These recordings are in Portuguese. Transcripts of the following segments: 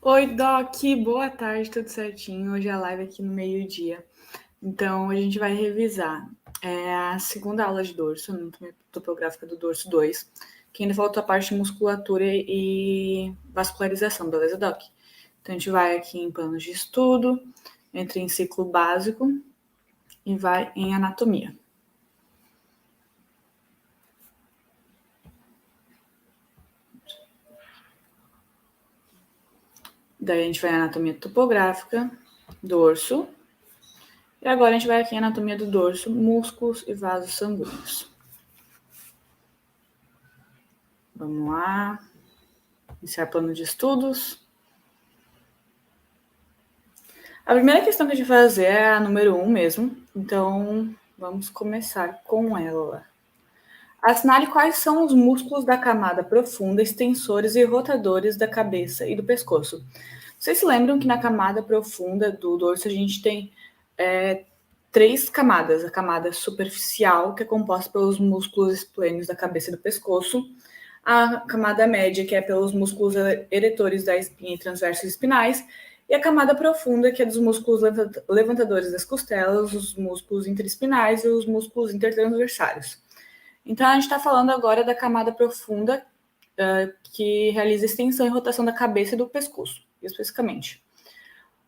Oi, Doc, boa tarde, tudo certinho? Hoje é a live aqui no meio-dia. Então, a gente vai revisar a segunda aula de dorso, anatomia topográfica do dorso 2, que ainda falta a parte de musculatura e vascularização, beleza, Doc? Então, a gente vai aqui em planos de estudo, entra em ciclo básico e vai em anatomia. Daí a gente vai em anatomia topográfica, dorso. E agora a gente vai aqui em anatomia do dorso, músculos e vasos sanguíneos. Vamos lá. Iniciar plano de estudos. A primeira questão que a gente vai fazer é a número 1 mesmo. Então, vamos começar com ela. Assinale quais são os músculos da camada profunda, extensores e rotadores da cabeça e do pescoço. Vocês se lembram que na camada profunda do dorso a gente tem três camadas. A camada superficial, que é composta pelos músculos esplênicos da cabeça e do pescoço. A camada média, que é pelos músculos eretores da espinha e transversos espinais. E a camada profunda, que é dos músculos levantadores das costelas, os músculos interespinais e os músculos intertransversários. Então, a gente está falando agora da camada profunda, que realiza extensão e rotação da cabeça e do pescoço, especificamente.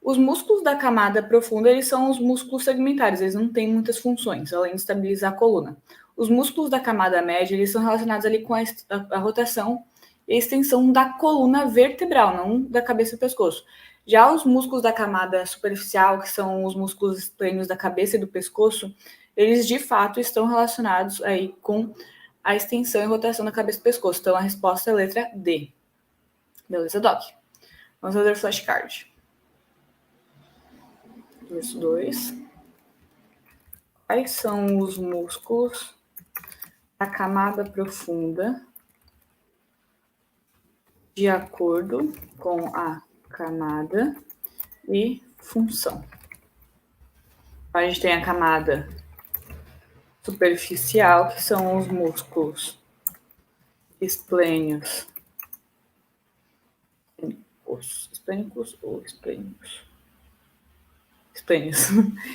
Os músculos da camada profunda, eles são os músculos segmentares, eles não têm muitas funções, além de estabilizar a coluna. Os músculos da camada média, eles são relacionados ali com a rotação e a extensão da coluna vertebral, não da cabeça e do pescoço. Já os músculos da camada superficial, que são os músculos esplênicos da cabeça e do pescoço, eles de fato estão relacionados aí com a extensão e rotação da cabeça e do pescoço. Então a resposta é a letra D. Beleza, Doc? Vamos fazer o flashcard. Verso 2. Quais são os músculos da camada profunda de acordo com a camada e função? A gente tem a camada superficial, que são os músculos esplênicos.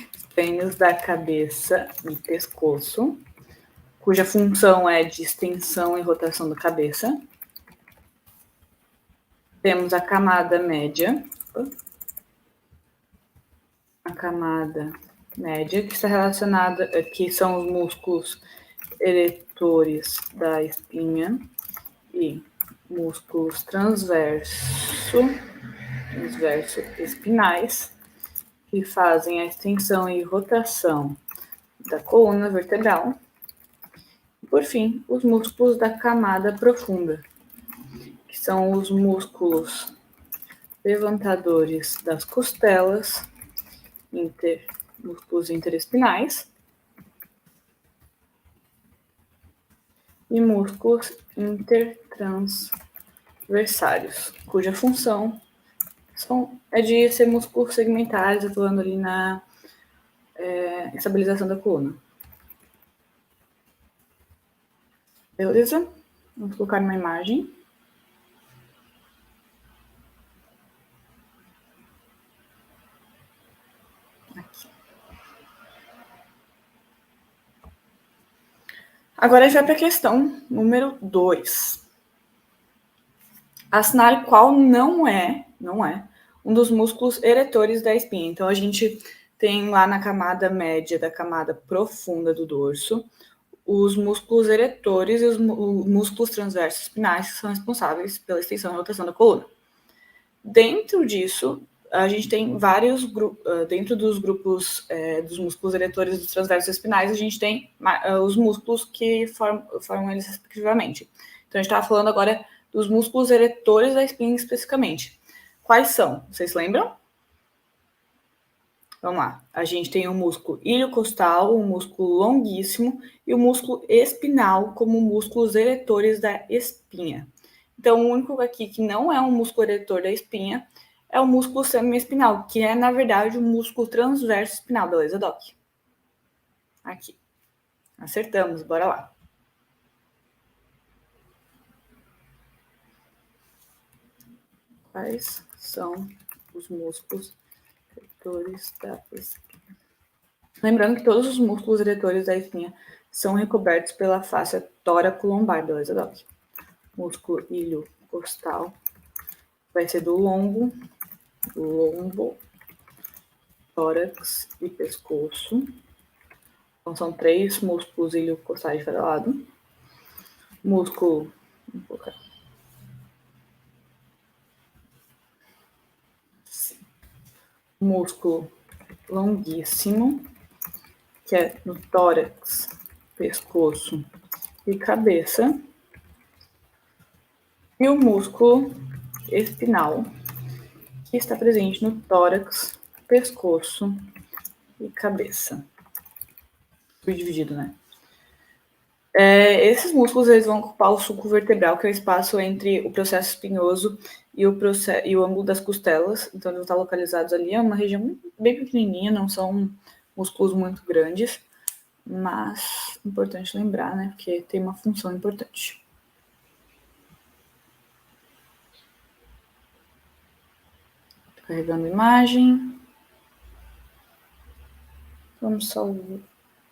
Espelhos da cabeça e pescoço, cuja função é de extensão e rotação da cabeça. Temos a camada média, que está relacionada, que são os músculos eretores da espinha e músculos transverso espinais, que fazem a extensão e rotação da coluna vertebral. E, por fim, os músculos da camada profunda, que são os músculos levantadores das costelas, músculos interespinais e músculos intertransversários, cuja função é de ser músculos segmentares, atuando ali na estabilização da coluna. Beleza? Vamos colocar uma imagem. Aqui. Agora a gente vai para a questão número 2. Assinale qual não é um dos músculos eretores da espinha. Então, a gente tem lá na camada média da camada profunda do dorso os músculos eretores e os músculos transversos espinais, que são responsáveis pela extensão e rotação da coluna. Dentro disso, a gente tem vários grupos, dentro dos grupos dos músculos eretores e dos transversos espinais, a gente tem os músculos que formam eles respectivamente. Então, a gente estava falando agora dos músculos eretores da espinha especificamente. Quais são? Vocês lembram? Vamos lá. A gente tem o músculo iliocostal, o músculo longuíssimo e o músculo espinal como músculos eretores da espinha. Então, o único aqui que não é um músculo eretor da espinha é o músculo semiespinal, que é, na verdade, o músculo transverso espinal. Beleza, Doc? Aqui. Acertamos, bora lá. Quais são os músculos eretores da espinha? Lembrando que todos os músculos eretores da espinha são recobertos pela fáscia tóraco-lombar, beleza, Doc? Músculo ilho costal vai ser do lombo, tórax e pescoço. Então, são 3 músculos ilho-costais de cada lado. Músculo, vamos colocar, músculo longuíssimo, que é no tórax, pescoço e cabeça. E o músculo espinal, que está presente no tórax, pescoço e cabeça. Subdividido, né? Esses músculos eles vão ocupar o sulco vertebral, que é o espaço entre o processo espinhoso e o ângulo das costelas. Então, eles vão estar localizados ali. É uma região bem pequenininha, não são músculos muito grandes, mas importante lembrar, né? Porque tem uma função importante. Tô carregando a imagem. Vamos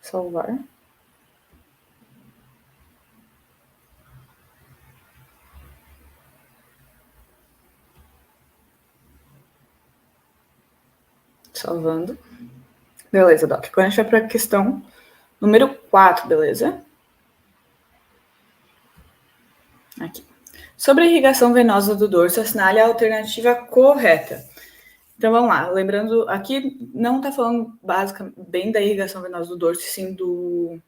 salvar. Salvando. Beleza, Doc. Agora a gente vai para a questão número 4, beleza? Aqui. Sobre a irrigação venosa do dorso, assinale a alternativa correta. Então vamos lá. Lembrando, aqui não está falando basicamente bem da irrigação venosa do dorso, sim do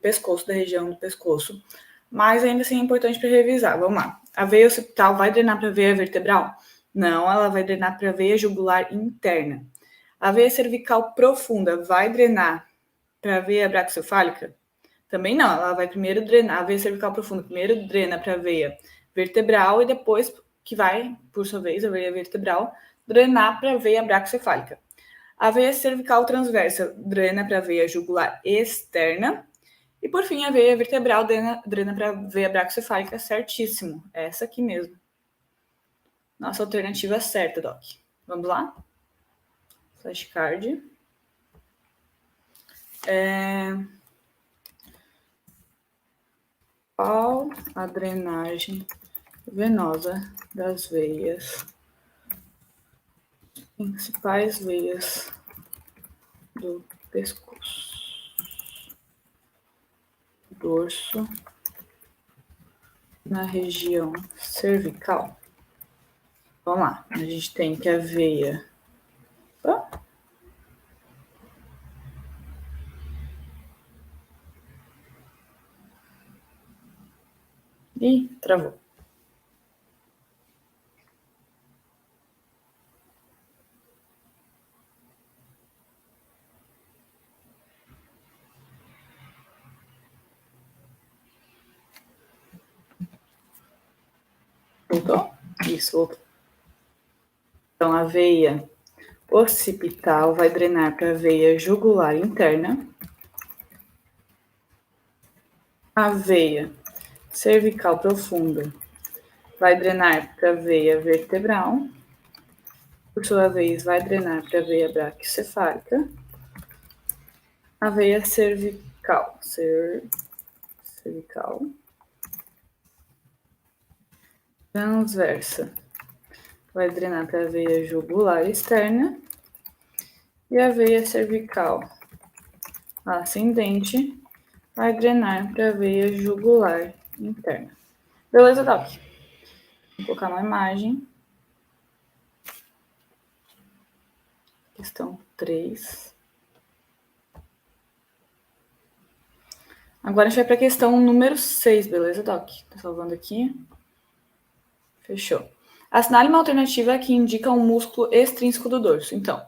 pescoço, da região do pescoço. Mas ainda assim é importante para revisar. Vamos lá. A veia occipital vai drenar para a veia vertebral? Não, ela vai drenar para a veia jugular interna. A veia cervical profunda vai drenar para a veia braquiocefálica? Também não, ela vai primeiro drenar, a veia cervical profunda primeiro drena para a veia vertebral e depois, que vai, por sua vez, a veia vertebral, drenar para a veia braquiocefálica. A veia cervical transversa drena para a veia jugular externa e, por fim, a veia vertebral drena para a veia braquiocefálica, certíssimo. Essa aqui mesmo. Nossa alternativa certa, Doc. Vamos lá? Flashcard. Qual a drenagem venosa das veias, principais veias do pescoço, dorso, na região cervical? Vamos lá, a gente tem que a veia... Ih, travou. Voltou? Isso, voltou. Então, a veia occipital vai drenar para a veia jugular interna. A veia cervical profunda vai drenar para a veia vertebral. Por sua vez, vai drenar para a veia braquiocefálica. A veia cervical, transversa vai drenar para a veia jugular externa e a veia cervical ascendente vai drenar para a veia jugular interna. Beleza, Doc? Vou colocar uma imagem. Questão 3. Agora a gente vai para a questão número 6, beleza, Doc? Tô salvando aqui. Fechou. Assinale uma alternativa que indica um músculo extrínseco do dorso. Então,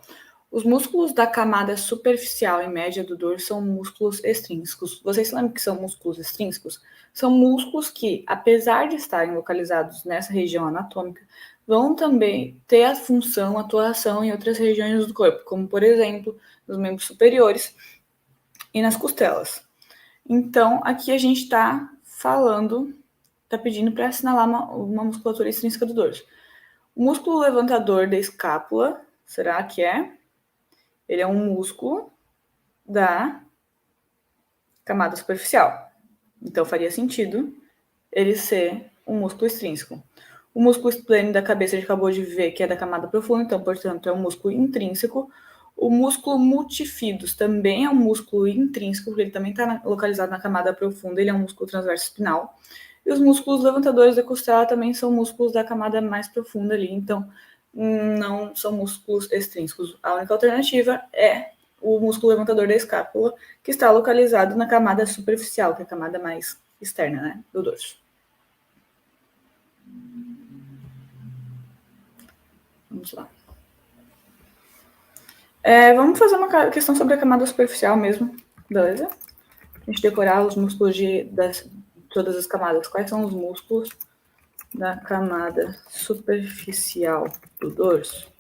os músculos da camada superficial e média do dorso são músculos extrínsecos. Vocês lembram que são músculos extrínsecos? São músculos que, apesar de estarem localizados nessa região anatômica, vão também ter a função, atuação em outras regiões do corpo, como, por exemplo, nos membros superiores e nas costelas. Então, aqui a gente está falando, está pedindo para assinalar uma musculatura extrínseca do dorso. O músculo levantador da escápula, será que é? Ele é um músculo da camada superficial. Então, faria sentido ele ser um músculo extrínseco. O músculo esplênico da cabeça a gente acabou de ver que é da camada profunda, então, portanto, é um músculo intrínseco. O músculo multifidus também é um músculo intrínseco, porque ele também está localizado na camada profunda, ele é um músculo transverso espinal. E os músculos levantadores da costela também são músculos da camada mais profunda ali, então não são músculos extrínsecos. A única alternativa é o músculo levantador da escápula, que está localizado na camada superficial, que é a camada mais externa, né, do dorso. Vamos lá. Vamos fazer uma questão sobre a camada superficial mesmo, beleza? A gente decorar os músculos de todas as camadas. Quais são os músculos da camada superficial do dorso?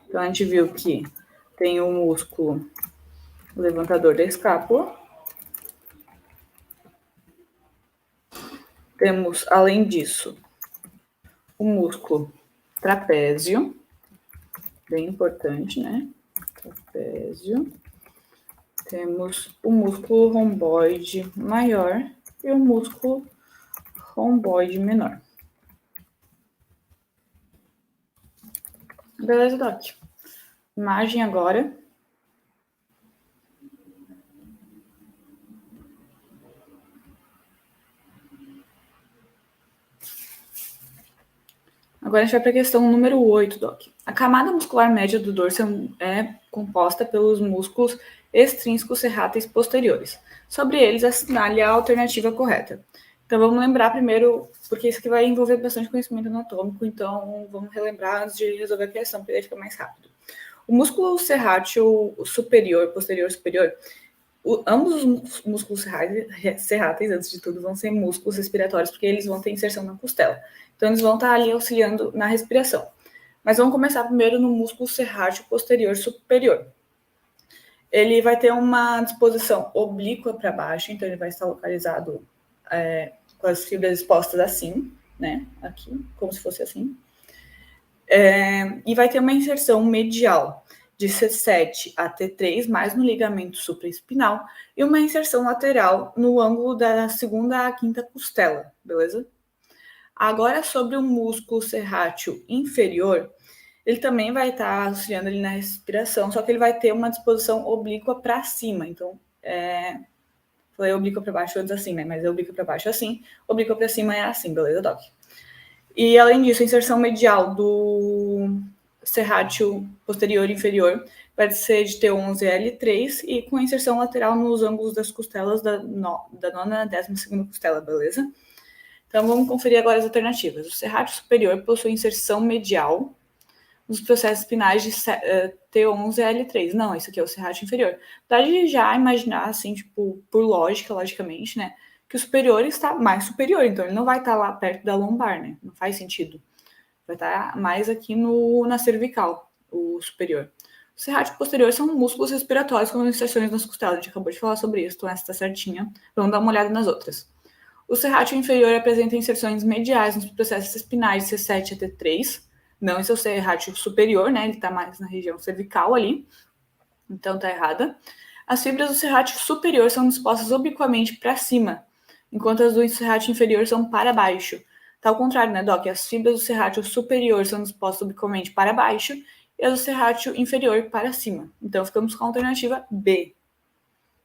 Então, a gente viu que tem o músculo levantador da escápula. Temos, além disso, o músculo trapézio, bem importante, né? Trapézio. Temos o músculo romboide maior e o músculo romboide menor. Beleza, Doc? Imagem agora. Agora a gente vai para a questão número 8, Doc. A camada muscular média do dorso é composta pelos músculos extrínsecos serráteis posteriores. Sobre eles, assinale a alternativa correta. Então vamos lembrar primeiro, porque isso aqui vai envolver bastante conhecimento anatômico, então vamos relembrar antes de resolver a questão, porque aí fica mais rápido. O músculo serrátil superior, posterior superior, ambos os músculos serráteis, antes de tudo, vão ser músculos respiratórios, porque eles vão ter inserção na costela. Então, eles vão estar ali auxiliando na respiração. Mas vamos começar primeiro no músculo serrátil posterior superior. Ele vai ter uma disposição oblíqua para baixo, então ele vai estar localizado com as fibras expostas assim, né? Aqui, como se fosse assim. E vai ter uma inserção medial de C7 a T3, mais no ligamento supraespinal, e uma inserção lateral no ângulo da segunda à quinta costela, beleza? Agora, sobre o músculo serrátil inferior, ele também vai estar auxiliando ali na respiração, só que ele vai ter uma disposição oblíqua para cima. Então, falei oblíqua para baixo antes assim, né? Mas é oblíqua para baixo assim, oblíqua para cima é assim, beleza, Doc? E, além disso, a inserção medial do serrátil posterior e inferior vai ser de T11 a L3 e com a inserção lateral nos ângulos das costelas da nona a 12ª costela, beleza? Então, vamos conferir agora as alternativas. O serrátil superior possui inserção medial nos processos espinais de T11 a L3. Não, isso aqui é o serrátil inferior. Dá de já imaginar, assim, tipo, por lógica, logicamente, né? Que o superior está mais superior, então ele não vai estar lá perto da lombar, né? Não faz sentido. Vai estar mais aqui na cervical, o superior. O serrátil posterior são músculos respiratórios com inserções nas costelas. A gente acabou de falar sobre isso, então essa está certinha. Vamos dar uma olhada nas outras. O serrátil inferior apresenta inserções mediais nos processos espinais de C7 a T3. Não, esse é o serrátil superior, né? Ele está mais na região cervical ali. Então tá errada. As fibras do serrátil superior são dispostas obliquamente para cima, enquanto as do serrátil inferior são para baixo. Tá ao contrário, né, Doc? As fibras do serrátil superior são dispostas obliquamente para baixo e as do serrátil inferior para cima. Então ficamos com a alternativa B.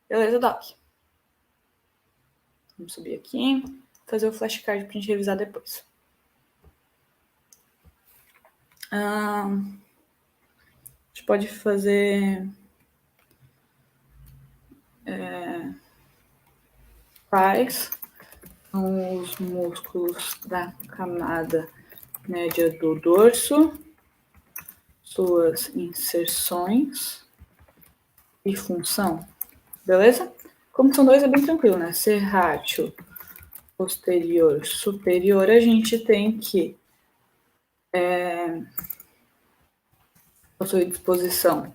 Beleza, Doc? Vamos subir aqui, fazer o flashcard para a gente revisar depois. A gente pode fazer quais são os músculos da camada média do dorso, suas inserções e função, beleza? Como são dois, é bem tranquilo, né? Serrátil posterior superior, a gente tem que possui disposição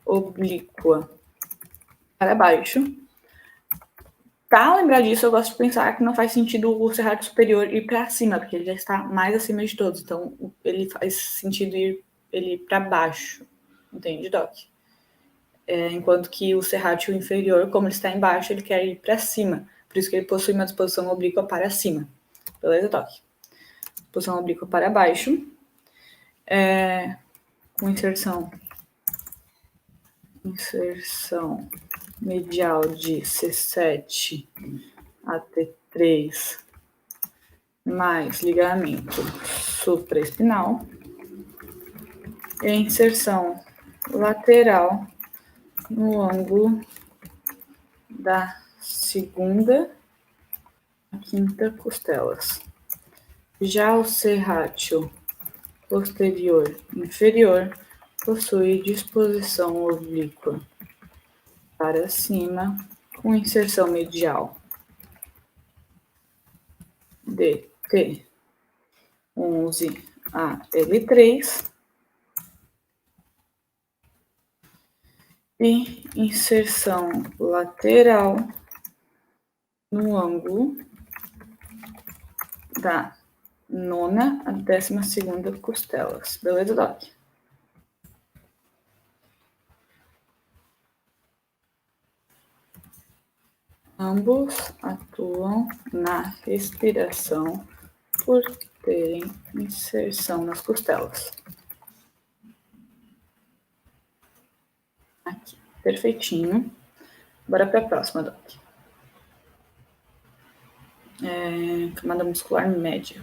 oblíqua para baixo. Para lembrar disso, eu gosto de pensar que não faz sentido o serrátil superior ir para cima, porque ele já está mais acima de todos. Então, ele faz sentido ele para baixo. Entende, Doc? Enquanto que o serrátil inferior, como ele está embaixo, ele quer ir para cima. Por isso que ele possui uma disposição oblíqua para cima. Beleza, Doc? Disposição oblíqua para baixo. Com inserção medial de C7 a T3 mais ligamento supraespinal e inserção lateral no ângulo da segunda a quinta costelas. Já o serrátil posterior inferior possui disposição oblíqua para cima com inserção medial de T11 a L3 e inserção lateral no ângulo da nona a 12ª costelas. Beleza, Doc? Ambos atuam na respiração por terem inserção nas costelas. Aqui, perfeitinho. Bora para a próxima, Doc. Camada muscular média.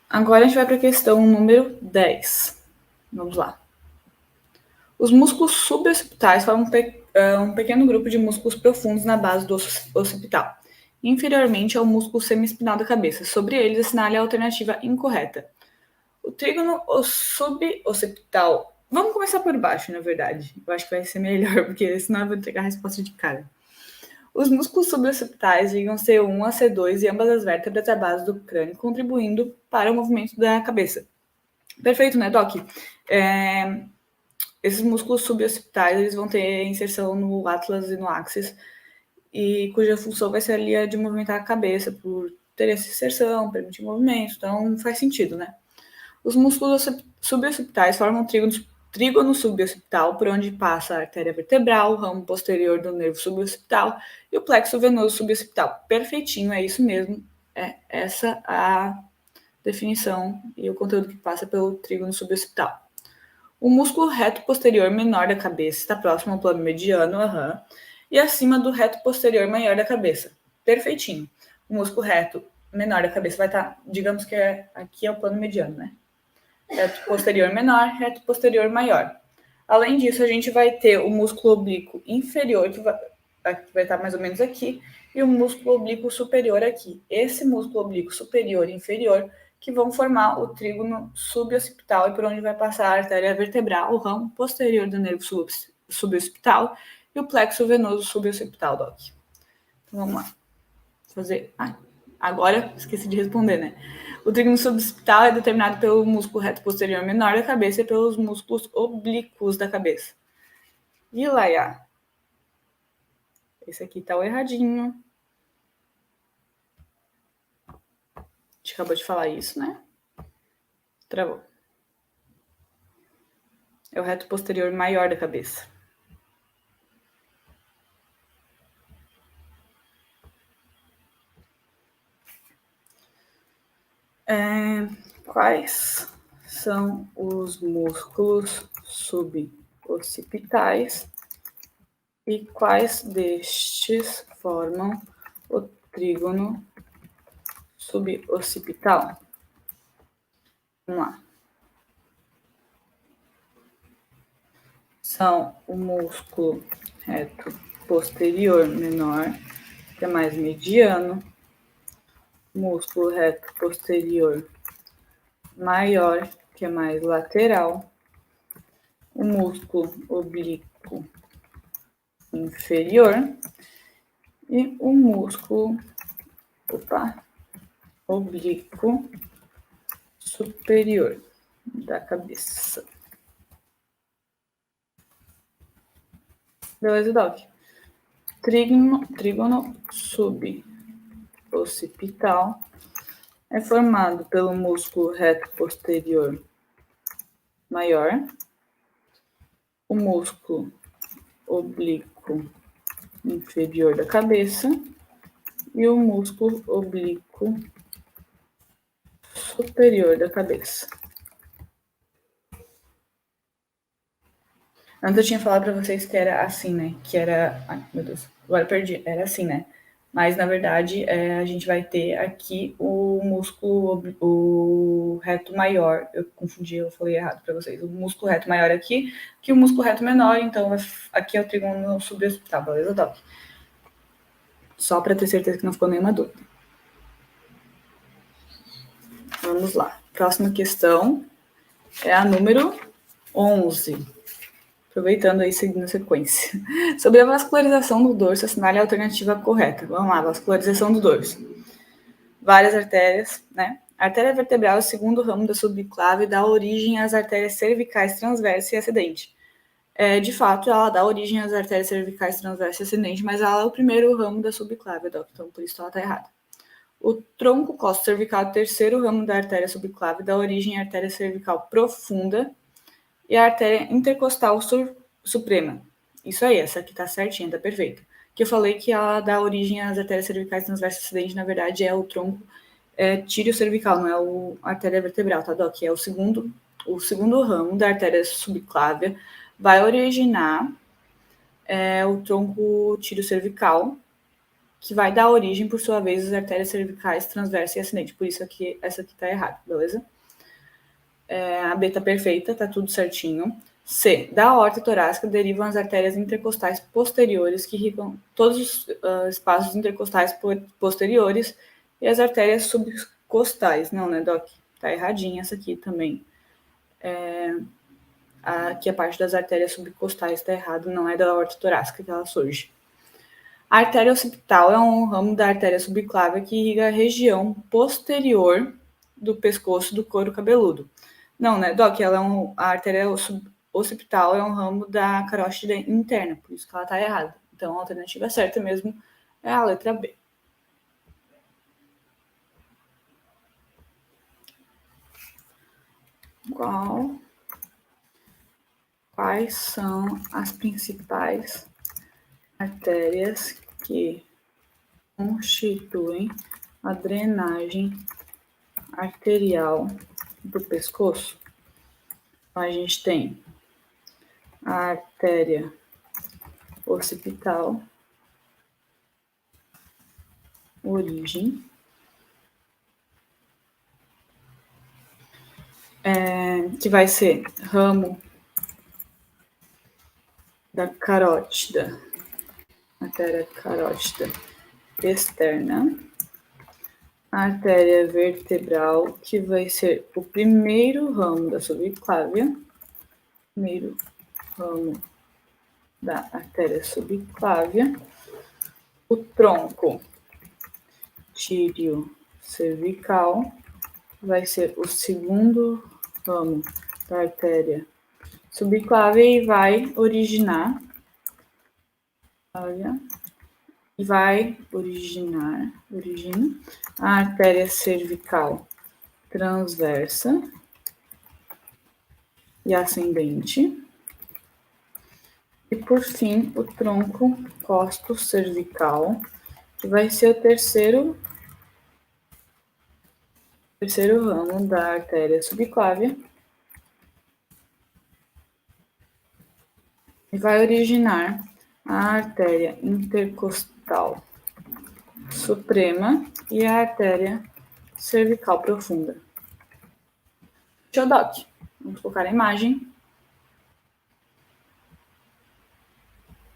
Agora a gente vai para a questão número 10. Vamos lá. Os músculos suboccipitais formam um pequeno grupo de músculos profundos na base do osso occipital, inferiormente ao músculo semiespinal da cabeça. Sobre eles, assinale a alternativa incorreta. O trígono suboccipital. Vamos começar por baixo, na verdade. Eu acho que vai ser melhor, porque senão eu vou entregar a resposta de cara. Os músculos suboccipitais ligam C1 a C2 e ambas as vértebras à base do crânio, contribuindo para o movimento da cabeça. Perfeito, né, Doc? Esses músculos suboccipitais eles vão ter inserção no atlas e no axis, e cuja função vai ser ali a de movimentar a cabeça, por ter essa inserção, permitir movimento, então faz sentido, né? Os músculos suboccipitais formam um trígono suboccipital, por onde passa a artéria vertebral, o ramo posterior do nervo suboccipital e o plexo venoso suboccipital. Perfeitinho, é isso mesmo. É essa a definição e o conteúdo que passa pelo trígono suboccipital. O músculo reto posterior menor da cabeça está próximo ao plano mediano, e acima do reto posterior maior da cabeça. Perfeitinho. O músculo reto menor da cabeça vai estar, digamos que aqui é o plano mediano, né? Reto posterior menor, reto posterior maior. Além disso, a gente vai ter o músculo oblíquo inferior, que vai estar mais ou menos aqui, e o músculo oblíquo superior aqui. Esse músculo oblíquo superior e inferior que vão formar o trígono suboccipital e por onde vai passar a artéria vertebral, o ramo posterior do nervo suboccipital e o plexo venoso suboccipital, Doc. Então vamos lá. Fazer. Agora esqueci de responder, né? O trígono suboccipital é determinado pelo músculo reto posterior menor da cabeça e pelos músculos oblíquos da cabeça. E Laia? Esse aqui tá o erradinho. A gente acabou de falar isso, né? Travou. É o reto posterior maior da cabeça. Quais são os músculos suboccipitais e quais destes formam o trígono suboccipital? Vamos lá. São o músculo reto posterior menor, que é mais mediano, músculo reto posterior maior, que é mais lateral, o músculo oblíquo inferior e o músculo oblíquo superior da cabeça. Beleza, Doc? trígono suboccipital é formado pelo músculo reto posterior maior, o músculo oblíquo inferior da cabeça e o músculo oblíquo superior da cabeça. Antes eu tinha falado para vocês que era assim, né? Que era... Ai, meu Deus, agora eu perdi. Era assim, né? Mas, na verdade, a gente vai ter aqui o músculo o reto maior. Eu confundi, eu falei errado para vocês. O músculo reto maior aqui, que o músculo reto menor. Então, aqui é o trígono suboccipital, beleza, Doc? Só para ter certeza que não ficou nenhuma dúvida. Vamos lá. Próxima questão é a número 11. Aproveitando aí, seguindo a sequência. Sobre a vascularização do dorso, assinale a alternativa correta. Vamos lá, vascularização do dorso. Várias artérias, né? A artéria vertebral é o segundo ramo da subclave e dá origem às artérias cervicais transversa e ascendente. De fato, ela dá origem às artérias cervicais transversa e ascendente, mas ela é o primeiro ramo da subclave, então por isso ela está errada. O tronco costo cervical é o terceiro ramo da artéria subclave, dá origem à artéria cervical profunda e a artéria intercostal suprema. Isso aí, essa aqui tá certinha, tá perfeita. Que eu falei que ela dá origem às artérias cervicais transversas e ascendente, na verdade é o tronco tírio cervical, não é a artéria vertebral, tá, Doc? É o segundo ramo da artéria subclávia, vai originar o tronco tírio cervical, que vai dar origem, por sua vez, às artérias cervicais transversa e ascendente. Por isso aqui, essa aqui tá errada, beleza? A B tá perfeita, tá tudo certinho. C. Da aorta torácica derivam as artérias intercostais posteriores, que irrigam todos os espaços intercostais posteriores, e as artérias subcostais. Não, né, Doc? Tá erradinha essa aqui também. Aqui a parte das artérias subcostais tá errado, não é da aorta torácica que ela surge. A artéria occipital é um ramo da artéria subclávia que irriga a região posterior do pescoço do couro cabeludo. Não, né, Doc? A artéria occipital é um ramo da carótida interna, por isso que ela tá errada. Então, a alternativa certa mesmo é a letra B. Quais são as principais artérias que constituem a drenagem arterial do pescoço? A gente tem a artéria occipital, origem, que vai ser ramo da carótida, artéria carótida externa, a artéria vertebral, que vai ser o primeiro ramo da subclávia, primeiro ramo da artéria subclávia, o tronco tírio cervical, vai ser o segundo ramo da artéria subclávia e vai originar, origina a artéria cervical transversa e ascendente. E, por fim, o tronco costo-cervical, que vai ser o terceiro ramo da artéria subclávia e vai originar a artéria intercostal suprema e a artéria cervical profunda. Show, Doc. Vamos colocar a imagem.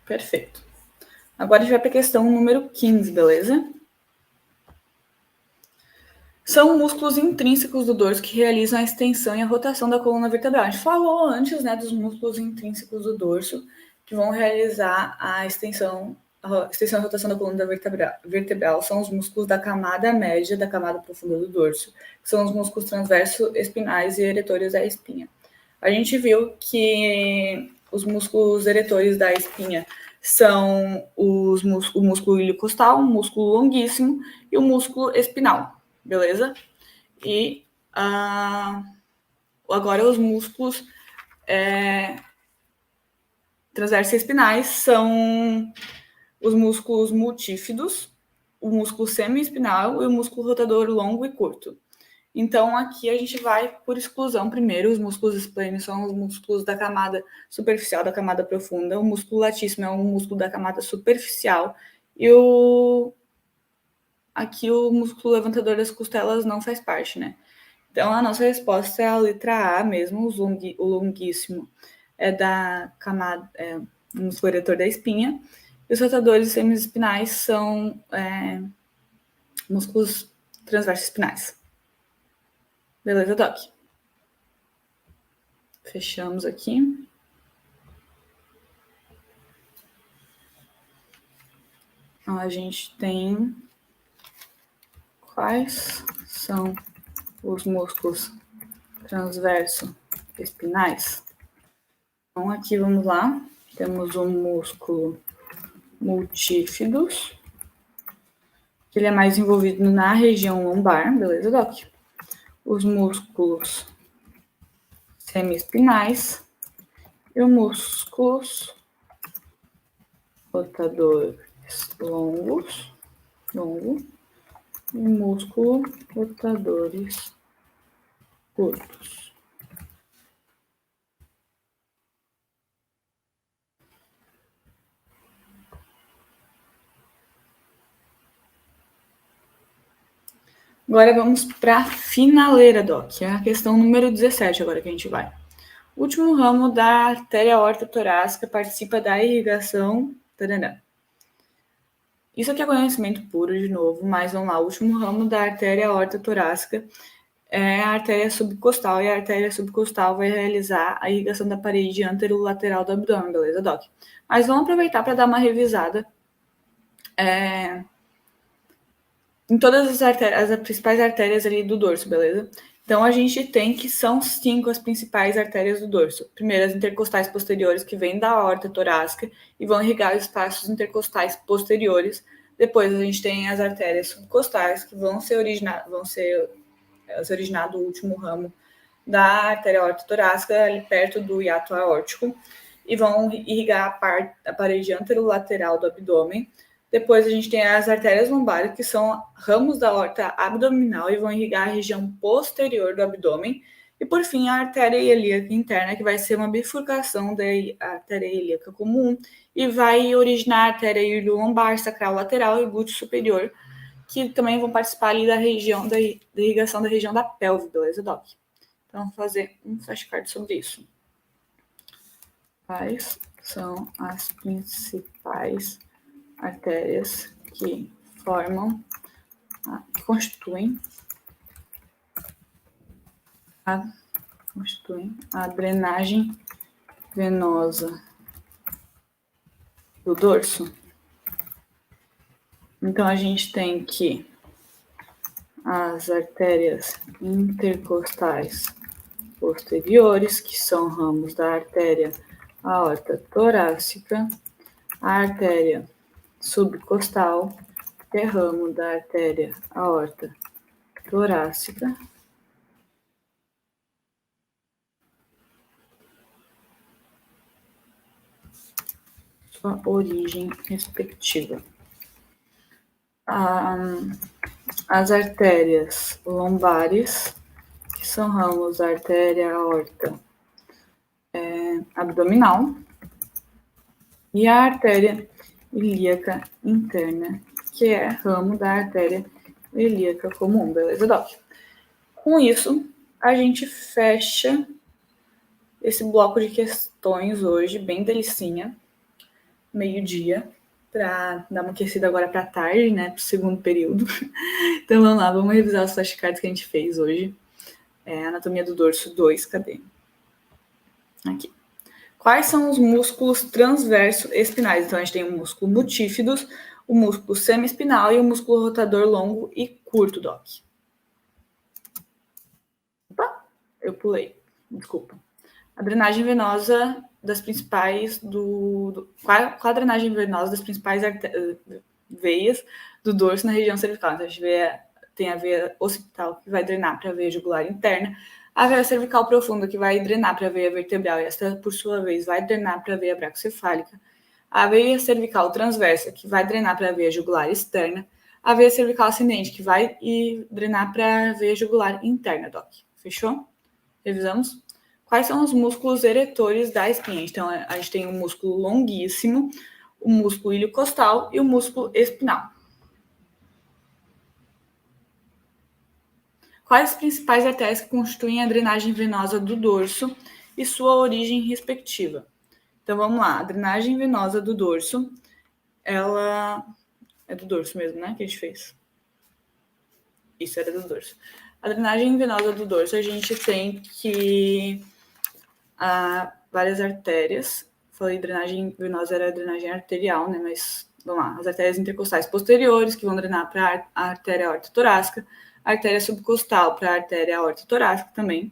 Perfeito. Agora a gente vai para a questão número 15, beleza? São músculos intrínsecos do dorso que realizam a extensão e a rotação da coluna vertebral. A gente falou antes, né, dos músculos intrínsecos do dorso que vão realizar a extensão e rotação da coluna vertebral. São os músculos da camada média da camada profunda do dorso, que são os músculos transverso espinais e eretores da espinha. A gente viu que os músculos eretores da espinha são o músculo iliocostal, o músculo longuíssimo e o músculo espinal, beleza? E agora os músculos transversos espinais são os músculos multífidos, o músculo semi-espinal e o músculo rotador longo e curto. Então, aqui a gente vai por exclusão primeiro. Os músculos esplênicos são os músculos da camada superficial, da camada profunda. O músculo latíssimo é um músculo da camada superficial. E aqui o músculo levantador das costelas não faz parte, né? Então, a nossa resposta é a letra A mesmo, o longuíssimo é da camada, o músculo eretor da espinha. E os rotadores semi-espinais são músculos transversos espinais. Beleza, Doc? Fechamos aqui. Então, a gente tem quais são os músculos transverso espinais. Então, aqui vamos lá. Temos um músculo multífidos, que ele é mais envolvido na região lombar, beleza, Doc? Os músculos semi-espinais e os músculos rotadores longo e músculo rotadores curtos. Agora vamos para a finaleira, Doc. É a questão número 17 agora que a gente vai. O último ramo da artéria aorta torácica participa da irrigação... Taranã. Isso aqui é conhecimento puro, de novo, mas vamos lá. O último ramo da artéria aorta torácica é a artéria subcostal, e a artéria subcostal vai realizar a irrigação da parede anterolateral do abdômen, beleza, Doc? Mas vamos aproveitar para dar uma revisada em todas as artérias, as principais artérias ali do dorso, beleza? Então, a gente tem que são 5 as principais artérias do dorso. Primeiro, as intercostais posteriores, que vêm da aorta torácica e vão irrigar os espaços intercostais posteriores. Depois, a gente tem as artérias subcostais, que vão ser originado o último ramo da artéria aorta torácica, ali perto do hiato aórtico, e vão irrigar a parede anterolateral do abdômen. Depois a gente tem as artérias lombares, que são ramos da aorta abdominal e vão irrigar a região posterior do abdômen. E por fim, a artéria ilíaca interna, que vai ser uma bifurcação da artéria ilíaca comum e vai originar a artéria ilio-lombar, sacral lateral e glúteo superior, que também vão participar ali da região da irrigação da região da pelve, beleza, Doc? Então, vamos fazer um flashcard sobre isso. Quais são as principais artérias que constituem a drenagem venosa do dorso? Então, a gente tem que as artérias intercostais posteriores, que são ramos da artéria aorta torácica, a artéria subcostal, que é ramo da artéria aorta torácica, sua origem respectiva. As artérias lombares, que são ramos da artéria aorta abdominal, e a artéria ilíaca interna, que é ramo da artéria ilíaca comum, beleza, Doc? Com isso, a gente fecha esse bloco de questões hoje, bem delicinha, meio-dia, para dar uma aquecida agora para tarde, né, para o segundo período. Então vamos lá, vamos revisar os flashcards que a gente fez hoje. Anatomia do dorso 2, cadê? Aqui. Quais são os músculos transverso espinais? Então, a gente tem o músculo multífidos, o músculo semi-espinal e o músculo rotador longo e curto, Doc. Opa, eu pulei, desculpa. A drenagem venosa das principais qual a drenagem venosa das principais veias do dorso na região cervical. Então, a gente tem a veia occipital, que vai drenar para a veia jugular interna, a veia cervical profunda, que vai drenar para a veia vertebral, e essa, por sua vez, vai drenar para a veia bracocefálica, a veia cervical transversa, que vai drenar para a veia jugular externa, a veia cervical ascendente, que vai drenar para a veia jugular interna, Doc. Fechou? Revisamos? Quais são os músculos eretores da espinha? Então, a gente tem o músculo longuíssimo, o músculo iliocostal e o músculo espinal. Quais as principais artérias que constituem a drenagem venosa do dorso e sua origem respectiva? Então, vamos lá. A drenagem venosa do dorso, ela... É do dorso mesmo, né? Que a gente fez. Isso, era do dorso. A drenagem venosa do dorso, a gente tem que... várias artérias. Falei drenagem venosa era drenagem arterial, né? Mas, vamos lá. As artérias intercostais posteriores, que vão drenar para a artéria aorta torácica. A artéria subcostal para a artéria aorta torácica também.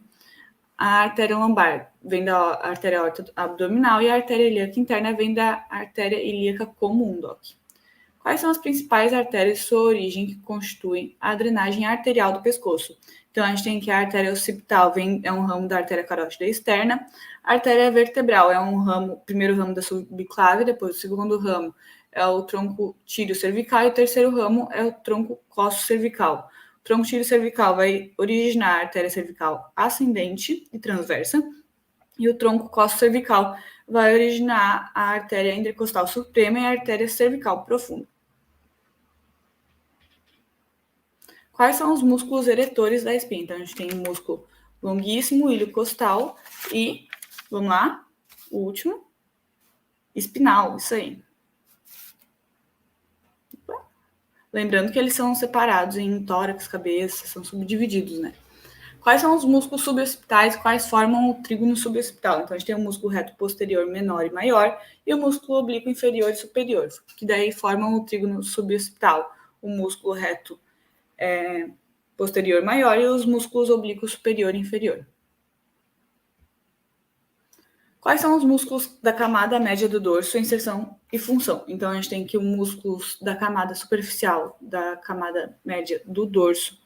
A artéria lombar vem da artéria aorta abdominal e a artéria ilíaca interna vem da artéria ilíaca comum, Doc. Quais são as principais artérias de sua origem que constituem a drenagem arterial do pescoço? Então, a gente tem que a artéria occipital é um ramo da artéria carótida externa, a artéria vertebral é primeiro ramo da subclave, depois o segundo ramo é o tronco tírio-cervical e o terceiro ramo é o tronco costo-cervical. O tronco tírio-cervical vai originar a artéria cervical ascendente e transversa, e o tronco costo-cervical vai originar a artéria intercostal suprema e a artéria cervical profunda. Quais são os músculos eretores da espinha? Então, a gente tem o músculo longuíssimo, iliocostal e, vamos lá, o último, espinal, isso aí. Lembrando que eles são separados em tórax, cabeça, são subdivididos, né? Quais são os músculos suboccipitais, quais formam o trígono suboccipital? Então, a gente tem o músculo reto posterior menor e maior e o músculo oblíquo inferior e superior, que daí formam o trígono suboccipital. O músculo reto posterior maior e os músculos oblíquos superior e inferior. Quais são os músculos da camada média do dorso, inserção e função? Então, a gente tem que os músculos da camada superficial, da camada média do dorso.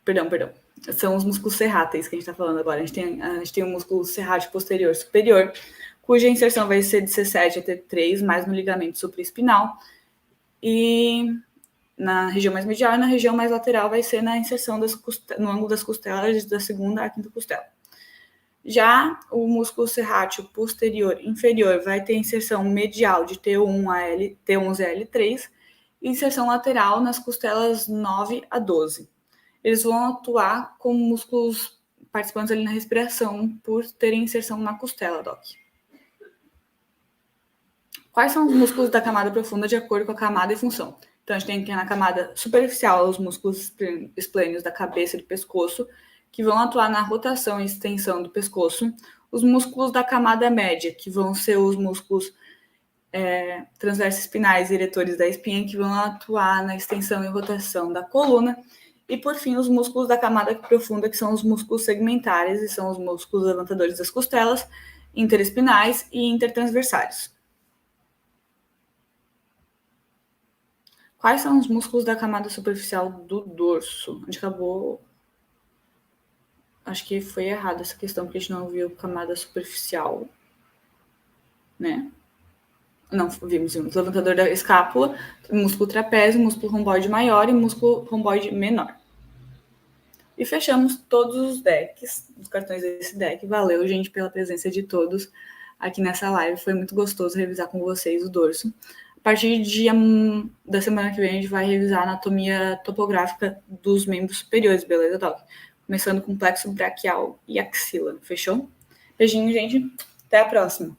Perdão. São os músculos serráteis que a gente está falando agora. A gente tem o músculo serrátil posterior superior, cuja inserção vai ser de C7 a T3, mais no ligamento supraespinal. E na região mais medial e na região mais lateral vai ser na inserção no ângulo das costelas da segunda à quinta costela. Já o músculo serrátil posterior inferior vai ter inserção medial de T11 a L3 e inserção lateral nas costelas 9 a 12. Eles vão atuar como músculos participantes ali na respiração por terem inserção na costela, Doc. Quais são os músculos da camada profunda de acordo com a camada e função? Então, a gente tem que na camada superficial os músculos esplênicos da cabeça e do pescoço, que vão atuar na rotação e extensão do pescoço. Os músculos da camada média, que vão ser os músculos transversos espinais e eretores da espinha, que vão atuar na extensão e rotação da coluna. E, por fim, os músculos da camada profunda, que são os músculos segmentares, e são os músculos levantadores das costelas, interespinais e intertransversários. Quais são os músculos da camada superficial do dorso? A gente acabou... Acho que foi errado essa questão, porque a gente não viu camada superficial, né? Não, vimos. Levantador da escápula, músculo trapézio, músculo romboide maior e músculo romboide menor. E fechamos todos os decks, os cartões desse deck. Valeu, gente, pela presença de todos aqui nessa live. Foi muito gostoso revisar com vocês o dorso. A partir da semana que vem, a gente vai revisar a anatomia topográfica dos membros superiores, beleza, Doc? Começando com plexo braquial e axila. Fechou? Beijinho, gente. Até a próxima.